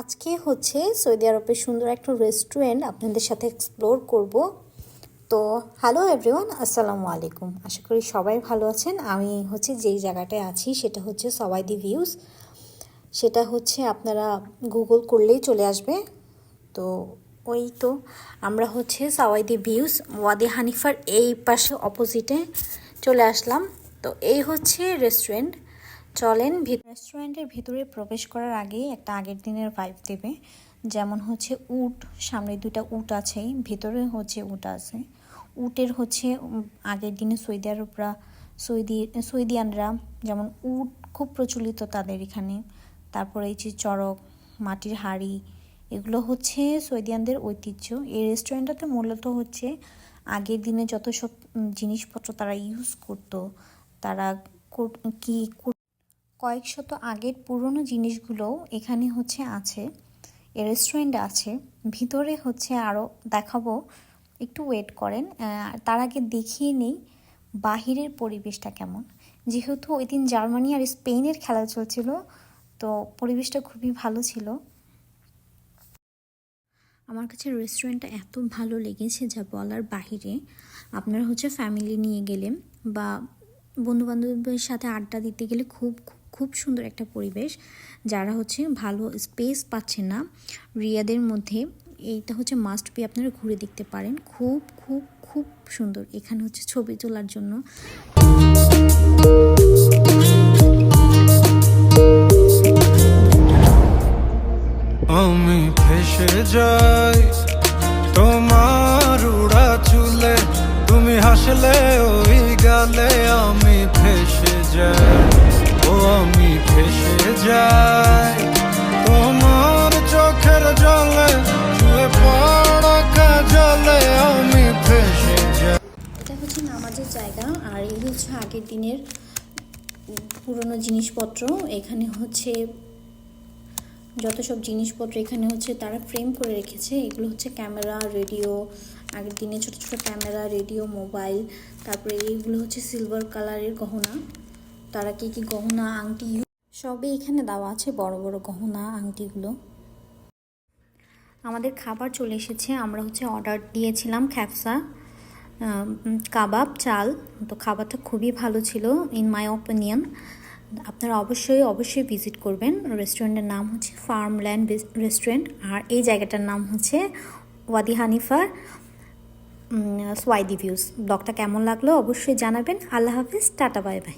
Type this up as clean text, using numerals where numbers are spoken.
আজকে হচ্ছে সৌদি আরবের সুন্দর একটা রেস্টুরেন্ট আপনাদের সাথে এক্সপ্লোর করব। তো হ্যালো এভরিওয়ান, আসসালামু আলাইকুম। আশা করি সবাই ভালো আছেন। আমি হচ্ছে যেই জায়গাটায় আছি সেটা হচ্ছে সওয়াইদি ভিউজ। সেটা হচ্ছে আপনারা গুগল করলেই চলে আসবে। তো ওই তো আমরা হচ্ছে সওয়াইদি ভিউজ ওয়াদি হানিফার এই পাশে অপোজিটে চলে আসলাম। তো এই হচ্ছে রেস্টুরেন্ট। চলেন রেস্টুরেন্টের ভিতরে প্রবেশ করার আগেই একটা আগের দিনের ভাইব দেবে। যেমন হচ্ছে উট, সামনে দুইটা উট আছে, ভিতরে হচ্ছে উট আছে। উটের হচ্ছে আগের দিনে সৌদি আরবরা সৌদিয়ানরা যেমন উট খুব প্রচলিত তাদের এখানে। তারপরে এই যে চড়ক, মাটির হাঁড়ি, এগুলো হচ্ছে সৌদিয়ানদের ঐতিহ্য। এই রেস্টুরেন্টটাতে মূলত হচ্ছে আগের দিনে যত সব জিনিসপত্র তারা ইউজ করতো, তারা কি কয়েক শত আগের পুরনো জিনিসগুলো এখানে হচ্ছে আছে, এই রেস্টুরেন্টে আছে। ভিতরে হচ্ছে আরও দেখাবো, একটু ওয়েট করেন। তার আগে দেখিয়ে নেই বাহিরের পরিবেশটা কেমন। যেহেতু ওই দিন জার্মানি আর স্পেনের খেলা চলছিল, তো পরিবেশটা খুবই ভালো ছিল। আমার কাছে রেস্টুরেন্টটা এত ভালো লেগেছে যা বলার বাহিরে। আপনারা হচ্ছে ফ্যামিলি নিয়ে গেলে বা বন্ধুবান্ধবের সাথে আড্ডা দিতে গেলে খুব খুব সুন্দর একটা পরিবেশ। যারা হচ্ছে ভালো স্পেস পাচ্ছে না রিয়াদের মধ্যে, এইটা হচ্ছে মাস্ট বি, আপনারা ঘুরে দেখতে পারেন। খুব খুব খুব সুন্দর। এখানে হচ্ছে ছবি তোলার জন্য আমি ফেসে যাই তোমার উড়া চুলে, তুমি হাসলে ওই গালে। আমি ফেসে যাই, ও আমি ফেসে যাই তোমার চোখের জলে, ছুঁয়ে পড়া কাজলে। আমি ফেসে যাই। এটা হচ্ছে নামাজের জায়গা, আর এই হচ্ছে আগের দিনের পুরনো জিনিসপত্র। এখানে হচ্ছে যত সব জিনিসপত্র এখানে হচ্ছে তারা ফ্রেম করে রেখেছে। এগুলো হচ্ছে ক্যামেরা, রেডিও, আগের দিনে ছোট ছোট ক্যামেরা, রেডিও, মোবাইল। তারপরে এইগুলো হচ্ছে সিলভার কালারের গহনা। তারা কি কি গহনা, আংটি সবই এখানে দেওয়া আছে, বড় বড় গহনা, আংটিগুলো। আমাদের খাবার চলে এসেছে। আমরা হচ্ছে অর্ডার দিয়েছিলাম খ্যাপসা কাবাব চাল। তো খাবারটা খুবই ভালো ছিল ইন মাই ওপিনিয়ন। আপনারা অবশ্যই ভিজিট করবেন। রেস্টুরেন্টের নাম হচ্ছে ফার্মল্যান্ড রেস্টুরেন্ট, আর এই জায়গাটার নাম হচ্ছে ওয়াদি হানিফার সওয়াইদি ভিউজ। ব্লগটা কেমন লাগলো অবশ্যই জানাবেন। আল্লাহ হাফিজ, টাটা, বাই বাই।